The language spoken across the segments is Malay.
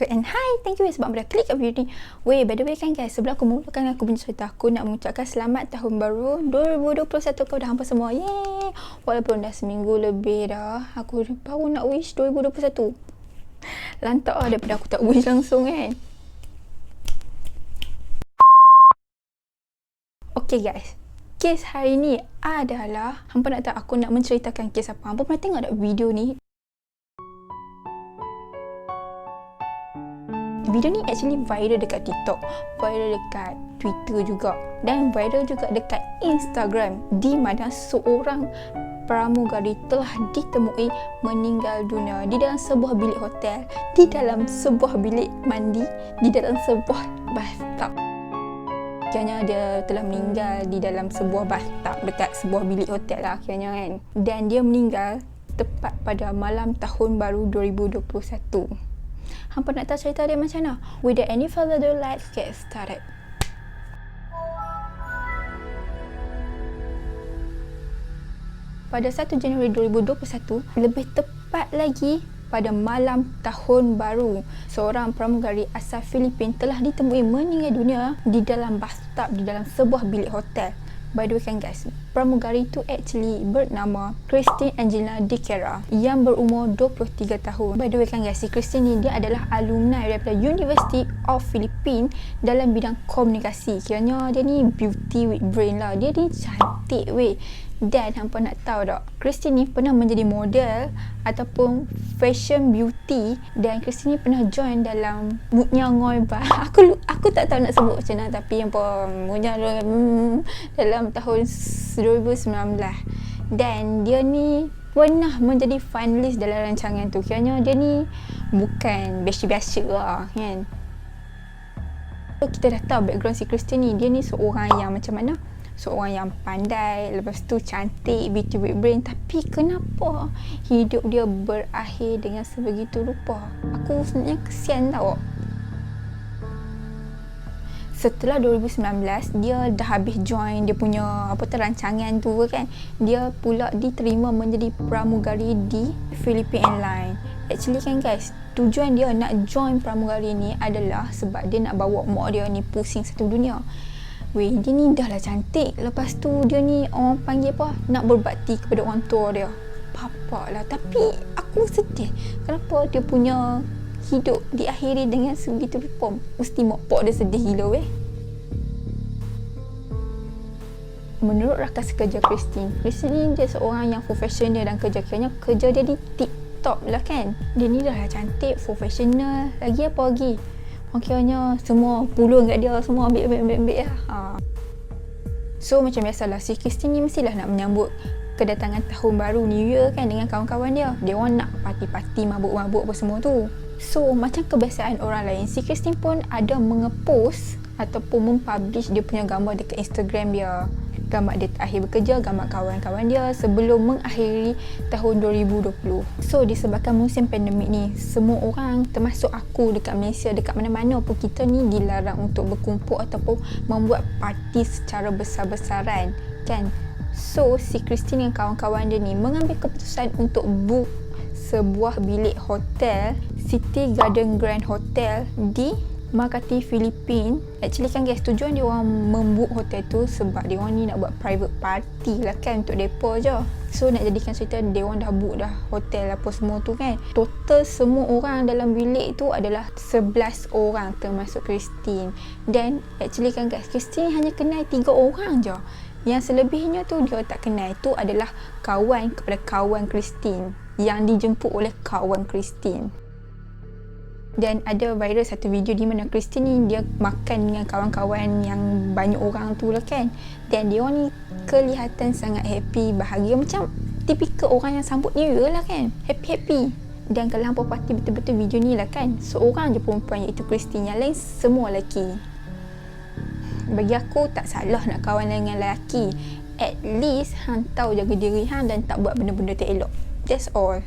And hi, thank you sebab dah klik kat video ni. By the way kan guys, sebelum aku mulakan aku punya cerita, aku nak mengucapkan selamat tahun baru 2021 kau dah hampa semua. Yeay. Walaupun dah seminggu lebih dah, aku baru nak wish 2021. Lantak lah daripada aku tak wish langsung kan. Okay guys, kes hari ni adalah, hampa nak tahu aku nak menceritakan kes apa. Hampa pernah tengok tak video ni? Video ni actually viral dekat TikTok, viral dekat Twitter juga, dan viral juga dekat Instagram, di mana seorang pramugari telah ditemui meninggal dunia di dalam sebuah bilik hotel, di dalam sebuah bilik mandi, di dalam sebuah bathtub. Kiranya dia telah meninggal di dalam sebuah bathtub dekat sebuah bilik hotel lah kiranya kan. Dan dia meninggal tepat pada malam tahun baru 2021. Hampa nak tahu cerita dia macam mana? Without any further ado, let's get started. Pada 1 Januari 2021, lebih tepat lagi pada malam tahun baru, seorang pramugari asal Filipin telah ditemui meninggal dunia di dalam bathtub di dalam sebuah bilik hotel. By the way kan guys, pramugari itu actually bernama Christine Angelina Diquera yang berumur 23 tahun. By the way kan guys, si Christine ni dia adalah alumni daripada University of Philippines dalam bidang komunikasi. Kiranya dia ni beauty with brain lah. Dia ni cantik weh. Dan hampa nak tahu tak, Christine ni pernah menjadi model ataupun fashion beauty, dan Christine ni pernah join dalam Mutnya Ngoi Ba. Aku tak tahu nak sebut macam mana, tapi yang punya dalam tahun 2019. Dan dia ni pernah menjadi finalis dalam rancangan tu. Kiranya dia ni bukan biasa-biasa lah kan. Kita dah tahu background si Christine ni. Dia ni seorang yang macam mana? Seorang yang pandai, lepas tu cantik, beauty with brain. Tapi kenapa hidup dia berakhir dengan sebegitu rupa? Aku sebenarnya kesian tau. Setelah 2019, dia dah habis join dia punya rancangan tu kan. Dia pula diterima menjadi pramugari di Philippine Airlines. Actually kan guys, tujuan dia nak join pramugari ni adalah sebab dia nak bawa mak dia ni pusing satu dunia. Weh, dia ni dah lah cantik. Lepas tu dia ni orang panggil apa? Nak berbakti kepada orang tua dia. Papa lah. Tapi aku sedih. Kenapa dia punya hidup diakhiri dengan sebegitu rupa? Mesti mak pak dia sedih gila weh. Menurut rakan sekerja Christine ni dia seorang yang profesional dan kerja dia di TikTok lah kan. Dia ni dah lah cantik, profesional. Lagi apa lagi? Kiranya semua pulun kat dia, semua ambil lah. So macam biasalah, si Christine ni mestilah nak menyambut kedatangan tahun baru New Year kan dengan kawan-kawan dia. Dia orang nak parti-parti, mabuk-mabuk apa semua tu. So macam kebiasaan orang lain, si Christine pun ada mengepost ataupun mempublish dia punya gambar dekat Instagram dia. Gambar dia akhir bekerja, gambar kawan-kawan dia sebelum mengakhiri tahun 2020. So disebabkan musim pandemik ni, semua orang termasuk aku dekat Malaysia, dekat mana-mana pun kita ni dilarang untuk berkumpul ataupun membuat parti secara besar-besaran kan. So si Christine dan kawan-kawan dia ni mengambil keputusan untuk book sebuah bilik hotel, City Garden Grand Hotel di Makati, Filipina. Actually kan guys, tujuan dia orang membook hotel tu sebab dia orang ni nak buat private party lah kan, untuk depa je. So nak jadikan cerita, dia orang dah book dah hotel apa semua tu kan. Total semua orang dalam bilik tu adalah 11 orang termasuk Christine. Dan actually kan guys, Christine hanya kenal 3 orang je. Yang selebihnya tu dia tak kenal. Itu adalah kawan kepada kawan Christine yang dijemput oleh kawan Christine. Dan ada viral satu video di mana Christine ni dia makan dengan kawan-kawan yang banyak orang tu lah kan. Dan dia orang ni kelihatan sangat happy, bahagia, macam tipikal orang yang sambut New Year lah kan. Happy-happy. Dan kalau hampa parti betul-betul video ni lah kan, seorang je perempuan iaitu Christine, yang lain semua lelaki. Bagi aku tak salah nak kawan dengan lelaki. At least hang tahu jaga diri hang dan tak buat benda-benda tak elok. That's all.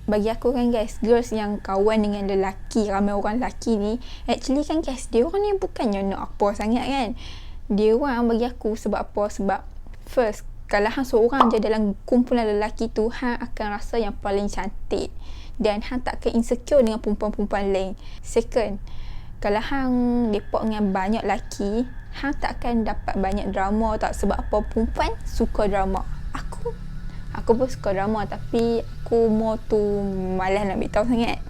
Bagi aku kan guys, girls yang kawan dengan lelaki, ramai orang lelaki ni, actually kan guys, dia orang ni bukannya nak apa sangat kan. Dia orang bagi aku sebab apa? Sebab first, Kalau hang seorang je dalam kumpulan lelaki tu, hang akan rasa yang paling cantik dan hang tak akan insecure dengan perempuan-perempuan lain. Second, kalau hang lepak dengan banyak lelaki, hang tak akan dapat banyak drama tak. Sebab apa? Perempuan suka drama. Aku pun suka drama, tapi aku more tu malas nak beritahu sangat.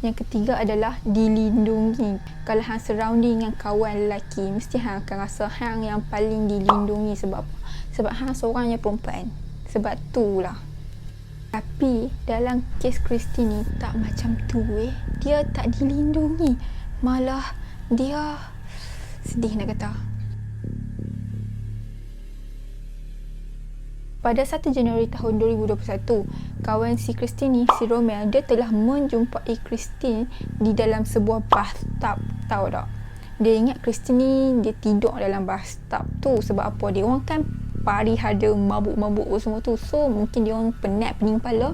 Yang ketiga adalah dilindungi. Kalau hang surrounding dengan kawan lelaki, mesti hang akan rasa hang yang paling dilindungi. Sebab apa? Sebab hang seorang je perempuan. Sebab tu lah. Tapi dalam kes Kristi ni tak macam tu Dia tak dilindungi. Malah dia sedih nak kata. Pada 1 Januari tahun 2021, kawan si Kristi ni, si Romel, dia telah menjumpai Kristi di dalam sebuah bathtub. Tahu tak? Dia ingat Kristi ni dia tidur dalam bathtub tu. Sebab apa? Dia orang kan pari ada mabuk-mabuk semua tu. So mungkin dia orang penat pening kepala.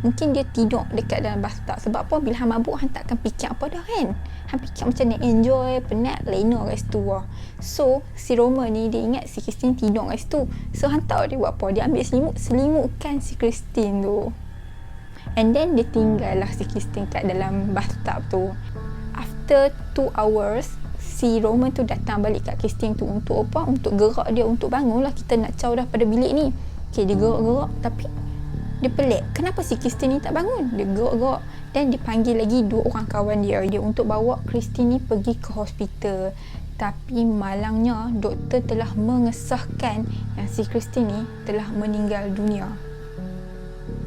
Mungkin dia tidur dekat dalam bathtub. Sebab apa? Bila hang mabuk, hang tak akan fikir apa dah kan. Hang fikir macam nak enjoy, penat, lena kat situ lah. So si Roma ni dia ingat si Christine tidur kat situ. So hang tahu dia buat apa? Dia ambil selimutkan si Christine tu. And then dia tinggal lah si Christine kat dalam bathtub tu. After 2 hours, si Roman tu datang balik kat Christine tu. Untuk apa? Untuk gerak dia, untuk bangun lah. Kita nak caw dah pada bilik ni. Okay, dia gerak-gerak. Tapi dia pelik. Kenapa si Christine ni tak bangun? Dia gerak-gerak. Dan dia panggil lagi 2 orang kawan dia untuk bawa Christine ni pergi ke hospital. Tapi malangnya, doktor telah mengesahkan yang si Christine ni telah meninggal dunia.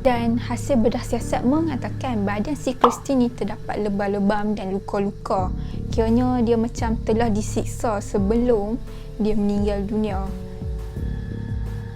Dan hasil bedah siasat mengatakan badan si Christine ni terdapat lebam-lebam dan luka-luka. Kiranya dia macam telah disiksa sebelum dia meninggal dunia.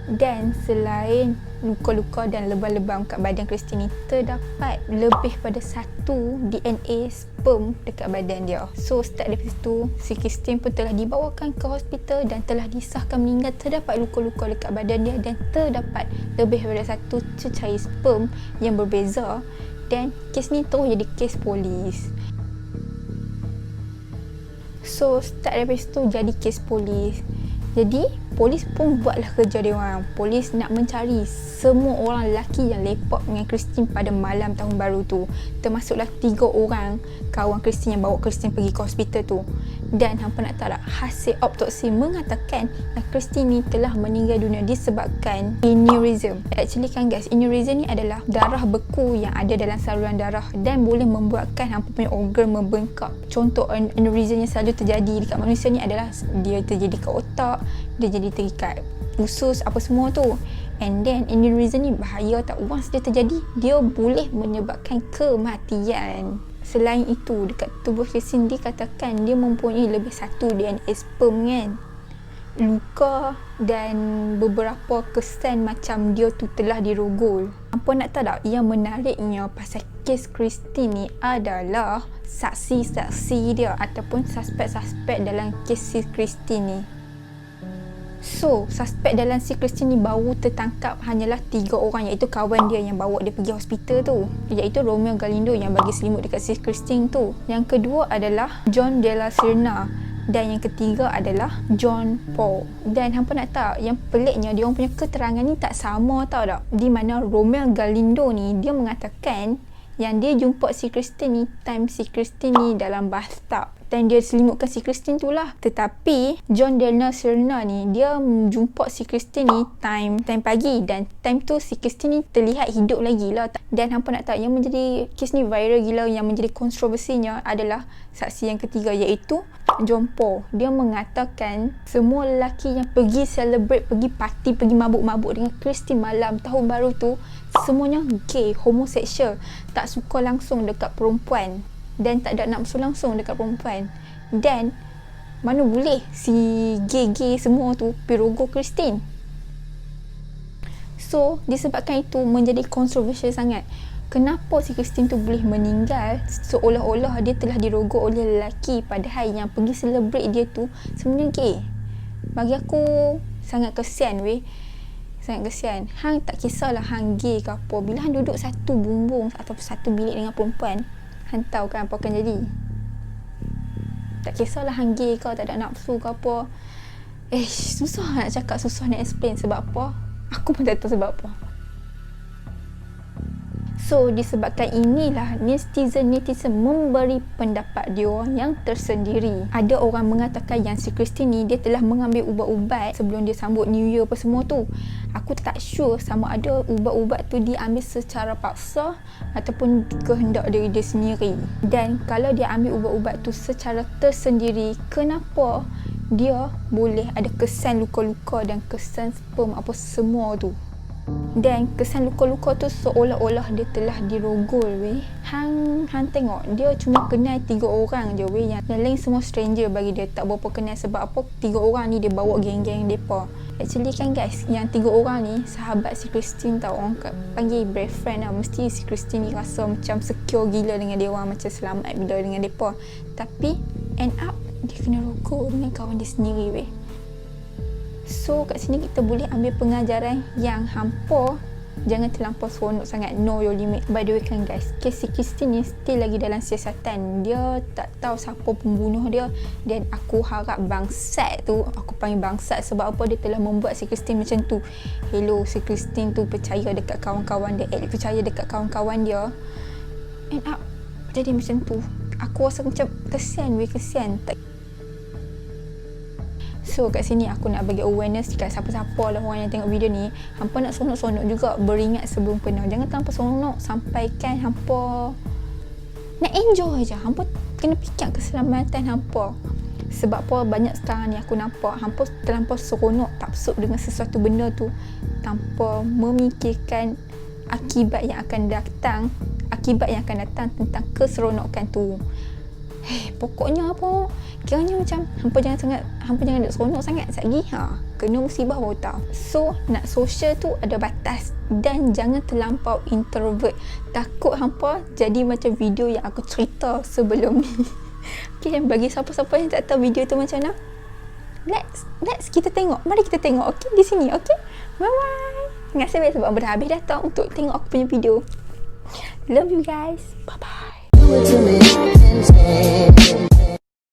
Dan selain luka-luka dan lebam-lebam kat badan Christine ni, terdapat lebih pada 1 DNA sperm dekat badan dia. So start dari situ, si Christine pun telah dibawakan ke hospital dan telah disahkan meninggal. Terdapat luka-luka dekat badan dia dan terdapat lebih daripada 1 cecair sperm yang berbeza. Dan kes ni terus jadi kes polis. So start dari situ jadi kes polis. Jadi polis pun buatlah kerja dia orang. Polis nak mencari semua orang lelaki yang lepak dengan Christine pada malam tahun baru tu. Termasuklah 3 orang kawan Christine yang bawa Christine pergi ke hospital tu. Dan hampa nak tahu tak, hasil autopsi mengatakan yang Christine ni telah meninggal dunia disebabkan aneurysm. Actually kan guys, aneurysm ni adalah darah beku yang ada dalam saluran darah dan boleh membuatkan hampa punya organ membengkak. Contoh aneurysm yang selalu terjadi dekat manusia ni adalah dia terjadi kat otak, dia jadi terikat usus apa semua tu. And then aneurysm ni bahaya tak. Once dia terjadi, dia boleh menyebabkan kematian. Selain itu, dekat tubuh Christine dikatakan dia mempunyai lebih 1 DNA sperm kan. Luka dan beberapa kesan macam dia tu telah dirogol. Apa nak tahu tak, yang menariknya pasal kes Christine ni adalah saksi-saksi dia ataupun suspek-suspek dalam kes si Christine ni. So, suspek dalam si Christine ni baru tertangkap hanyalah 3 orang, iaitu kawan dia yang bawa dia pergi hospital tu, iaitu Romeo Galindo yang bagi selimut dekat si Christine tu. Yang kedua adalah John Della Serna dan yang ketiga adalah John Paul. Dan hampa nak tahu yang peliknya, dia orang punya keterangan ni tak sama tau tak. Di mana Romeo Galindo ni dia mengatakan yang dia jumpa si Christine ni time si Christine ni dalam bathtub dan dia selimutkan si Christine tu lah. Tetapi John Della Serna ni dia jumpa si Christine ni time pagi dan time tu si Christine ni terlihat hidup lagi lah. Dan hampa nak tahu yang menjadi kes ni viral gila, yang menjadi kontroversinya adalah saksi yang ketiga, iaitu John Paul. Dia mengatakan semua lelaki yang pergi celebrate, pergi party, pergi mabuk-mabuk dengan Christine malam tahun baru tu semuanya gay, homoseksual, tak suka langsung dekat perempuan dan tak ada nafsu langsung dekat perempuan. Dan mana boleh si gay-gay semua tu pirogo Christine. So disebabkan itu menjadi kontroversial sangat. Kenapa si Christine tu boleh meninggal seolah-olah dia telah dirogol oleh lelaki, padahal yang pergi celebrate dia tu sebenarnya gay. Bagi aku sangat kesian weh. Sangat kesian. Hang tak kisahlah hang gay ke apa, bila hang duduk satu bumbung atau satu bilik dengan perempuan, hang tahu kan apa akan jadi. Tak kisahlah hang gay ke, tak ada nafsu ke apa, Susah nak cakap, susah nak explain sebab apa. Aku pun tak tahu sebab apa. So disebabkan inilah netizen memberi pendapat dia yang tersendiri. Ada orang mengatakan yang si Christine ni dia telah mengambil ubat-ubat sebelum dia sambut New Year apa semua tu. Aku tak sure sama ada ubat-ubat tu dia ambil secara paksa ataupun kehendak dari dia sendiri. Dan kalau dia ambil ubat-ubat tu secara tersendiri, kenapa dia boleh ada kesan luka-luka dan kesan sperm apa semua tu? Dan kesan luka-luka tu seolah-olah dia telah dirogol weh. Hang tengok, dia cuma kenal 3 orang je weh, yang lain semua stranger bagi dia, tak berapa kenal. Sebab apa? 3 orang ni dia bawa geng-geng depa. Actually kan guys, yang 3 orang ni sahabat si Christine tau. Orang panggil boyfriend lah. Mesti si Christine ni rasa macam secure gila dengan dia orang, macam selamat bila dengan depa. Tapi end up dia kena rogol dengan kawan dia sendiri weh. So kat sini kita boleh ambil pengajaran yang hampa jangan terlampau seronok sangat, know your limit. By the way kan guys, kes si Christine ni still lagi dalam siasatan. Dia tak tahu siapa pembunuh dia, dan aku harap bangsat tu, aku panggil bangsat sebab apa, dia telah membuat si Christine macam tu. Hello, si Christine tu percaya dekat kawan-kawan dia, percaya dekat kawan-kawan dia, end up jadi macam tu. Aku rasa macam kesian weh, kesian. So kat sini aku nak bagi awareness dekat siapa-siapa lah orang yang tengok video ni. Hampa nak seronok-seronok juga, beringat sebelum pernah. Jangan terlampau seronok sampaikan hampa nak enjoy je. Hampa kena fikir keselamatan hampa. Sebab apa, banyak sekarang ni aku nampak hampa terlampau seronok taksub dengan sesuatu benda tu tanpa memikirkan akibat yang akan datang tentang keseronokan tu. Pokoknya apa, kiranya macam hampa jangan nak seronok sangat lagi. Kena musibah baru tahu. So nak social tu ada batas, dan jangan terlampau introvert. Takut hampa jadi macam video yang aku cerita sebelum ni. Okay, bagi siapa-siapa yang tak tahu video tu macam mana, let's kita tengok. Mari kita tengok, okay, di sini, okay. Bye bye. Terima kasih sebab berhabis datang untuk tengok aku punya video. Love you guys. Bye bye.